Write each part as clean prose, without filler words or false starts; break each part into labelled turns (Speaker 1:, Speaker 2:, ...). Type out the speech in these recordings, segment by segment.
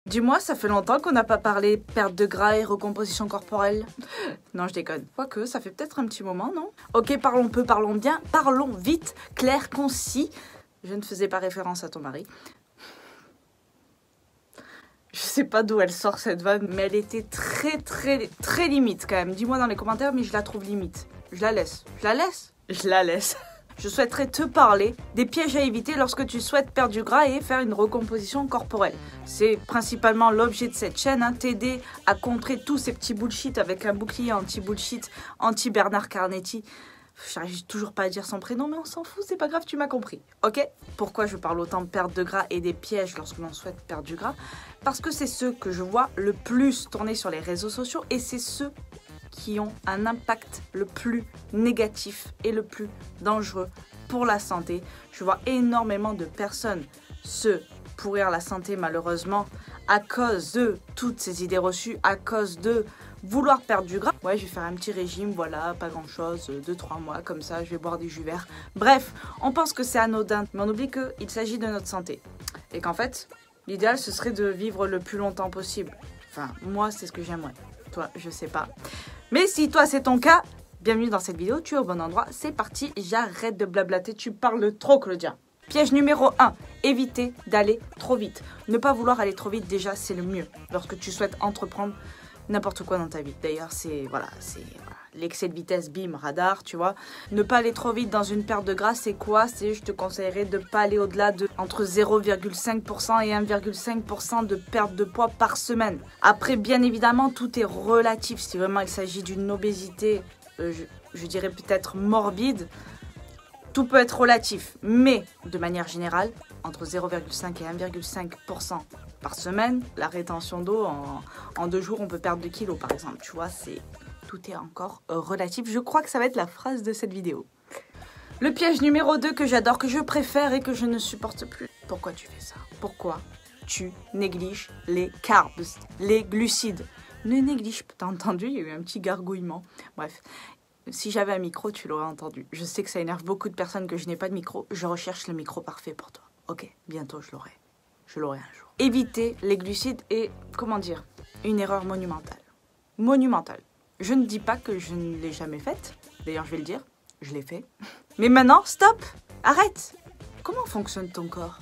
Speaker 1: Dis-moi, ça fait longtemps qu'on n'a pas parlé perte de gras et recomposition corporelle. Non, je déconne. Quoique, ça fait peut-être un petit moment, non? Ok, parlons peu, parlons bien, parlons vite, clair, concis. Je ne faisais pas référence à ton mari. Je sais pas d'où elle sort cette vanne, mais elle était très limite quand même. Dis-moi dans les commentaires, mais je la trouve limite. Je la laisse. Je la laisse? Je la laisse. Je souhaiterais te parler des pièges à éviter lorsque tu souhaites perdre du gras et faire une recomposition corporelle. C'est principalement l'objet de cette chaîne, hein, t'aider à contrer tous ces petits bullshit avec un bouclier anti-bullshit, anti-Bernard Carnetti. J'arrive toujours pas à dire son prénom, mais on s'en fout, c'est pas grave, tu m'as compris. Ok? Pourquoi je parle autant de perte de gras et des pièges lorsque l'on souhaite perdre du gras? Parce que c'est ceux que je vois le plus tourner sur les réseaux sociaux et c'est ceux qui ont un impact le plus négatif et le plus dangereux pour la santé. Je vois énormément de personnes se pourrir la santé malheureusement à cause de toutes ces idées reçues, à cause de vouloir perdre du gras. Ouais, je vais faire un petit régime, voilà, pas grand chose, 2-3 mois comme ça, je vais boire des jus verts. Bref, on pense que c'est anodin, mais on oublie qu'il s'agit de notre santé. Et qu'en fait, l'idéal ce serait de vivre le plus longtemps possible. Enfin, moi c'est ce que j'aimerais. Toi, je sais pas. Mais si toi c'est ton cas, bienvenue dans cette vidéo, tu es au bon endroit, c'est parti, j'arrête de blablater, tu parles trop Claudia. Piège numéro 1, éviter d'aller trop vite. Ne pas vouloir aller trop vite, déjà c'est le mieux lorsque tu souhaites entreprendre n'importe quoi dans ta vie. D'ailleurs c'est l'excès de vitesse, bim, radar, tu vois. Ne pas aller trop vite dans une perte de gras, c'est quoi? C'est, je te conseillerais de ne pas aller au-delà de entre 0,5% et 1,5% de perte de poids par semaine. Après, bien évidemment, tout est relatif. Si vraiment il s'agit d'une obésité, je dirais peut-être morbide, tout peut être relatif. Mais, de manière générale, entre 0,5 et 1,5% par semaine, la rétention d'eau, en 2 jours, on peut perdre 2 kilos, par exemple. Tu vois, tout est encore relatif. Je crois que ça va être la phrase de cette vidéo. Le piège numéro 2 que j'adore, que je préfère et que je ne supporte plus. Pourquoi tu fais ça? Pourquoi tu négliges les carbs, les glucides? Ne néglige pas. T'as entendu? Il y a eu un petit gargouillement. Bref, si j'avais un micro, tu l'aurais entendu. Je sais que ça énerve beaucoup de personnes que je n'ai pas de micro. Je recherche le micro parfait pour toi. Ok, bientôt je l'aurai. Je l'aurai un jour. Éviter les glucides est, comment dire, une erreur monumentale. Monumentale. Je ne dis pas que je ne l'ai jamais faite. D'ailleurs, je vais le dire, je l'ai fait. Mais maintenant, stop! Arrête! Comment fonctionne ton corps?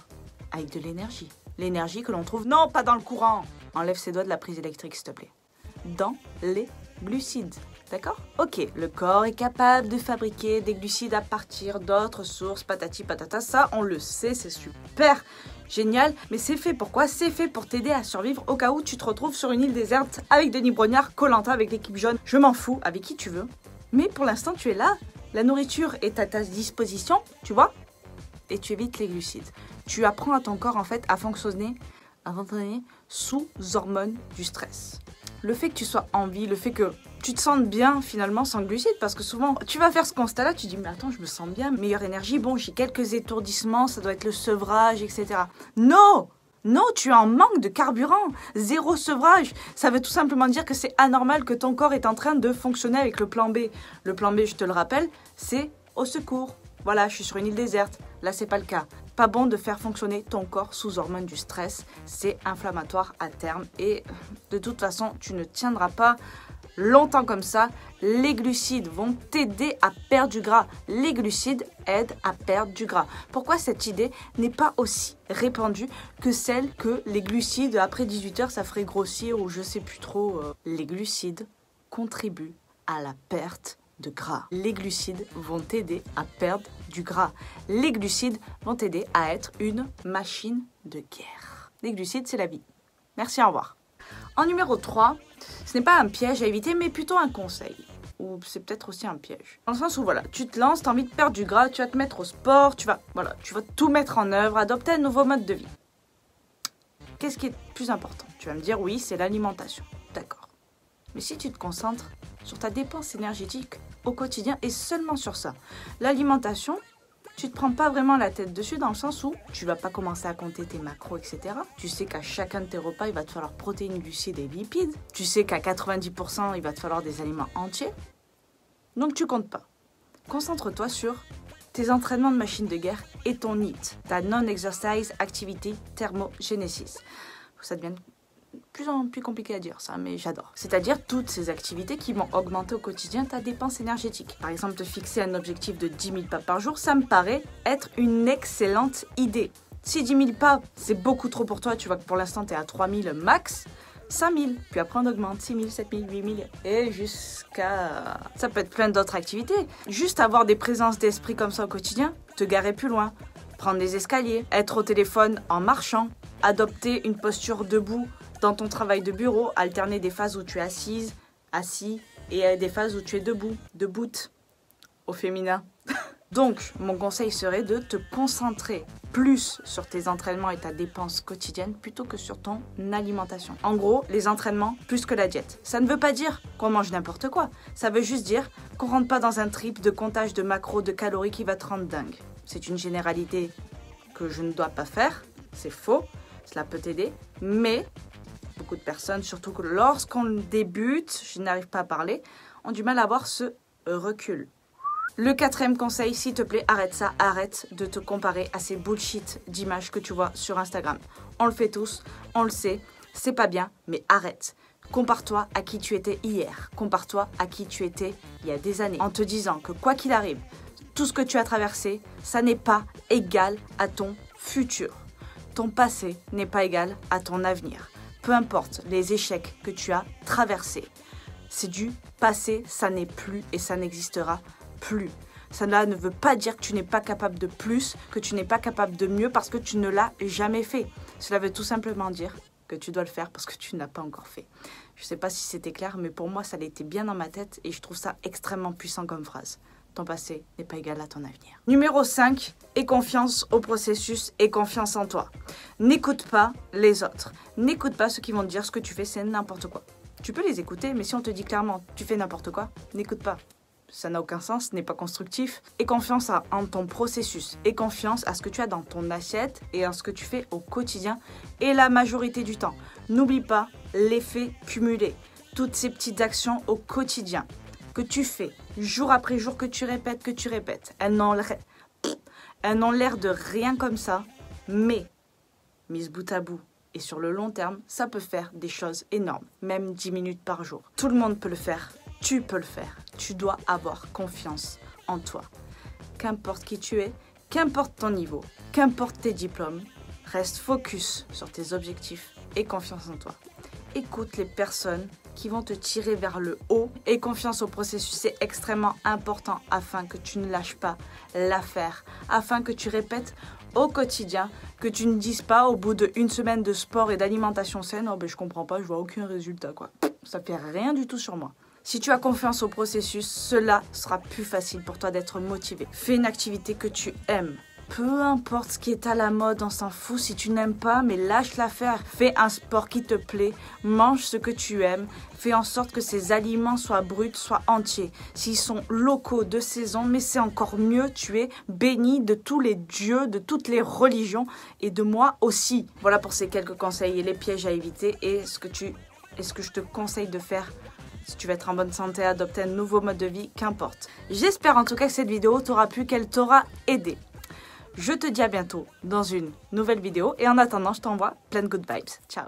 Speaker 1: Avec de l'énergie. L'énergie que l'on trouve, non, pas dans le courant. Enlève ses doigts de la prise électrique, s'il te plaît. Dans les glucides. D'accord? Ok, le corps est capable de fabriquer des glucides à partir d'autres sources, patati patata. Ça, on le sait, c'est super génial. Mais c'est fait pourquoi? C'est fait pour t'aider à survivre au cas où tu te retrouves sur une île déserte avec Denis Brognard, Koh-Lanta avec l'équipe jaune. Je m'en fous, avec qui tu veux. Mais pour l'instant, tu es là. La nourriture est à ta disposition, tu vois? Et tu évites les glucides. Tu apprends à ton corps, en fait, à fonctionner sous hormones du stress. Le fait que tu sois en vie, le fait que tu te sentes bien finalement sans glucides, parce que souvent tu vas faire ce constat-là, tu dis mais attends, je me sens bien, meilleure énergie, bon j'ai quelques étourdissements, ça doit être le sevrage, etc. Non! Non, tu es en manque de carburant, zéro sevrage. Ça veut tout simplement dire que c'est anormal que ton corps est en train de fonctionner avec le plan B. Le plan B, je te le rappelle, c'est au secours. Voilà, je suis sur une île déserte, là c'est pas le cas. Pas bon de faire fonctionner ton corps sous hormones du stress, c'est inflammatoire à terme et de toute façon tu ne tiendras pas longtemps comme ça. Les glucides vont t'aider à perdre du gras. Les glucides aident à perdre du gras. Pourquoi cette idée n'est pas aussi répandue que celle que les glucides après 18 heures ça ferait grossir ou je sais plus trop. Les glucides contribuent à la perte de gras. Les glucides vont t'aider à perdre du gras. Les glucides vont t'aider à être une machine de guerre. Les glucides, c'est la vie. Merci, au revoir. En numéro 3, ce n'est pas un piège à éviter, mais plutôt un conseil. Ou c'est peut-être aussi un piège. Dans le sens où, voilà, tu te lances, tu as envie de perdre du gras, tu vas te mettre au sport, tu vas tout mettre en œuvre, adopter un nouveau mode de vie. Qu'est-ce qui est plus important? Tu vas me dire, oui, c'est l'alimentation. D'accord. Mais si tu te concentres sur ta dépense énergétique au quotidien et seulement sur ça, l'alimentation, tu te prends pas vraiment la tête dessus dans le sens où tu vas pas commencer à compter tes macros, etc. Tu sais qu'à chacun de tes repas, il va te falloir protéines, glucides et lipides. Tu sais qu'à 90%, il va te falloir des aliments entiers. Donc tu comptes pas. Concentre-toi sur tes entraînements de machine de guerre et ton NEAT, ta Non-Exercise Activity Thermogenesis. Ça devienne plus compliqué à dire ça, mais j'adore. C'est-à-dire toutes ces activités qui vont augmenter au quotidien ta dépense énergétique. Par exemple, te fixer un objectif de 10 000 pas par jour, ça me paraît être une excellente idée. Si 10 000 pas, c'est beaucoup trop pour toi, tu vois que pour l'instant, tu es à 3 000 max, 5 000, puis après on augmente 6 000, 7 000, 8 000, et jusqu'à... Ça peut être plein d'autres activités. Juste avoir des présences d'esprit comme ça au quotidien, te garer plus loin, prendre des escaliers, être au téléphone en marchant, adopter une posture debout dans ton travail de bureau, alterner des phases où tu es assise, assis, et des phases où tu es debout, debout, au féminin. Donc, mon conseil serait de te concentrer plus sur tes entraînements et ta dépense quotidienne plutôt que sur ton alimentation. En gros, les entraînements plus que la diète. Ça ne veut pas dire qu'on mange n'importe quoi. Ça veut juste dire qu'on rentre pas dans un trip de comptage de macros, de calories qui va te rendre dingue. C'est une généralité que je ne dois pas faire. C'est faux. Cela peut t'aider. Mais beaucoup de personnes, surtout que lorsqu'on débute, je n'arrive pas à parler, ont du mal à avoir ce recul. Le 4e conseil, s'il te plaît, arrête ça, arrête de te comparer à ces bullshit d'images que tu vois sur Instagram. On le fait tous, on le sait, c'est pas bien, mais arrête. Compare-toi à qui tu étais hier, compare-toi à qui tu étais il y a des années, en te disant que quoi qu'il arrive, tout ce que tu as traversé, ça n'est pas égal à ton futur. Ton passé n'est pas égal à ton avenir. Peu importe les échecs que tu as traversés, c'est du passé, ça n'est plus et ça n'existera plus. Cela ne veut pas dire que tu n'es pas capable de plus, que tu n'es pas capable de mieux parce que tu ne l'as jamais fait. Cela veut tout simplement dire que tu dois le faire parce que tu n'as pas encore fait. Je ne sais pas si c'était clair, mais pour moi, ça l'était bien dans ma tête et je trouve ça extrêmement puissant comme phrase. Ton passé n'est pas égal à ton avenir. Numéro 5, aie confiance au processus et confiance en toi. N'écoute pas les autres. N'écoute pas ceux qui vont te dire ce que tu fais, c'est n'importe quoi. Tu peux les écouter, mais si on te dit clairement tu fais n'importe quoi, n'écoute pas. Ça n'a aucun sens, ce n'est pas constructif. Aie confiance en ton processus. Aie confiance à ce que tu as dans ton assiette et à ce que tu fais au quotidien et la majorité du temps. N'oublie pas l'effet cumulé. Toutes ces petites actions au quotidien que tu fais, jour après jour, que tu répètes. Elles n'ont l'air de rien comme ça, mais mises bout à bout et sur le long terme, ça peut faire des choses énormes, même 10 minutes par jour. Tout le monde peut le faire. Tu peux le faire. Tu dois avoir confiance en toi. Qu'importe qui tu es, qu'importe ton niveau, qu'importe tes diplômes, reste focus sur tes objectifs et confiance en toi. Écoute les personnes qui vont te tirer vers le haut et confiance au processus. C'est extrêmement important afin que tu ne lâches pas l'affaire, afin que tu répètes au quotidien, que tu ne dises pas au bout d'1 semaine de sport et d'alimentation saine, oh ben je comprends pas, je vois aucun résultat quoi. Ça fait rien du tout sur moi. Si tu as confiance au processus, cela sera plus facile pour toi d'être motivé. Fais une activité que tu aimes. Peu importe ce qui est à la mode, on s'en fout. Si tu n'aimes pas, mais lâche l'affaire. Fais un sport qui te plaît, mange ce que tu aimes. Fais en sorte que ces aliments soient bruts, soient entiers. S'ils sont locaux, de saison, mais c'est encore mieux. Tu es béni de tous les dieux, de toutes les religions et de moi aussi. Voilà pour ces quelques conseils et les pièges à éviter et ce que je te conseille de faire. Si tu veux être en bonne santé, adopter un nouveau mode de vie, qu'importe. J'espère en tout cas que cette vidéo t'aura plu, qu'elle t'aura aidé. Je te dis à bientôt dans une nouvelle vidéo et en attendant, je t'envoie plein de good vibes. Ciao.